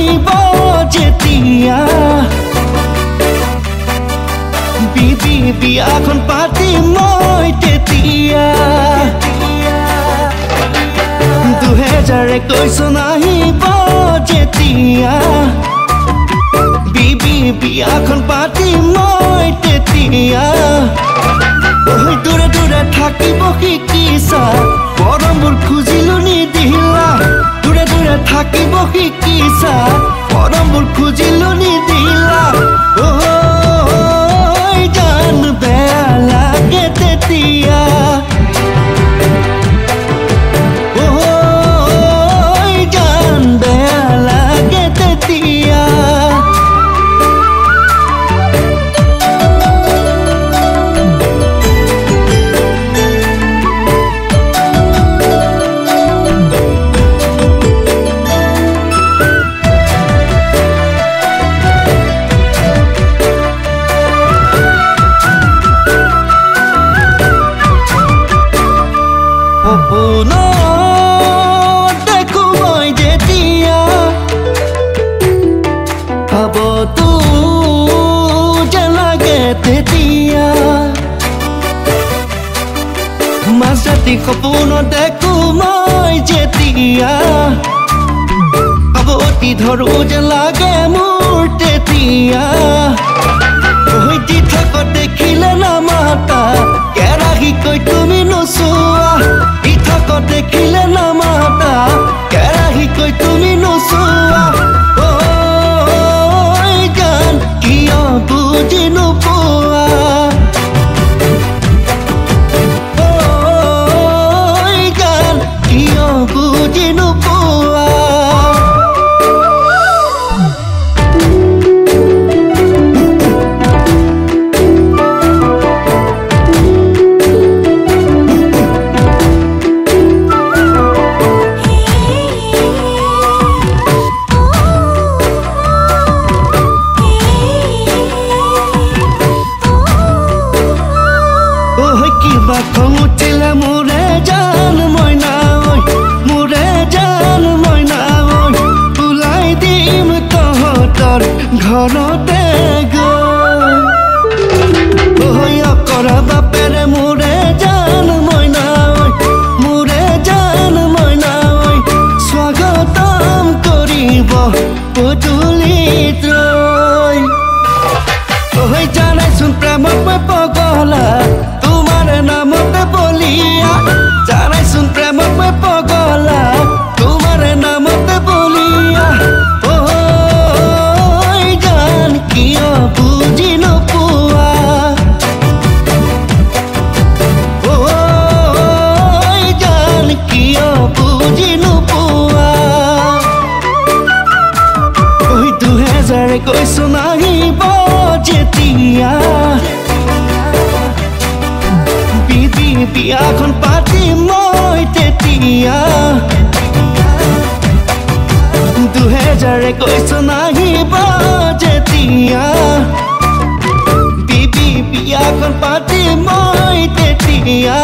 নাহিব যেতিয়া বিবি বিয়াখন পাতিম মই তেতিয়া 2021 নাহিব যেতিয়া বিবি বিয়াখন পাতিম মই তেতিয়া ওই দূৰে দূৰে থাকিব শিকিছা পৰমবোৰ খুজিলো নিদিলা দূৰে দূৰে থাকিব শিকিছা পৰমবোৰ খুজিলো নিদিলা ওই জান বেয়া লাগে তেতিয়া ওই জান বেয়া লাগে তেতিয়া দেখো মই যেতিয়া হব তো যে লাগে তেতিয়া মাজৰাতি সপোন দেখো মই যেতিয়া অৱতি ধৰো যে লাগে মোৰ তেতিয়া দি থাক দেখিলে নামাতা কেৰাহী কৈ তুমি নোচোৱা দি থাক দেখিলে নামাতা কেৰাহী কৈ তুমি নোচোৱা ঐ গান কিয় বুজি নোপোৱা ঐ গান কিয় বুজি নোপোৱা খং উঠিলে মোৰে জান মইনা ঐ মোৰে জান মইনা ঐ ওলাই দিম তহঁতৰ ঘৰতে গৈ অকৰা বাপেৰে মোৰে জান মইনা ঐ মোৰে জান মইনা ঐ স্বাগতম কৰিব পদূলিত ৰৈ ঐ জানাইচোন প্ৰেমত মই পগলা নামতে বলিয়া জানাইচোন প্ৰেমত মই পগলা তোমাৰ নামতে বলিয়া ঐ জান কিয় বুজি নোপোৱা ঐ জান কিয় বুজি নোপোৱা ঐ 2021 নাহিব যেতিয়া বিয়াখন পাতিম মই তেতিয়া 2021 নাহিব যেতিয়া বিবি বিয়াখন পাতিম মই তেতিয়া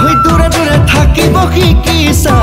ওই দূৰে দূৰে থাকিব শিকিছা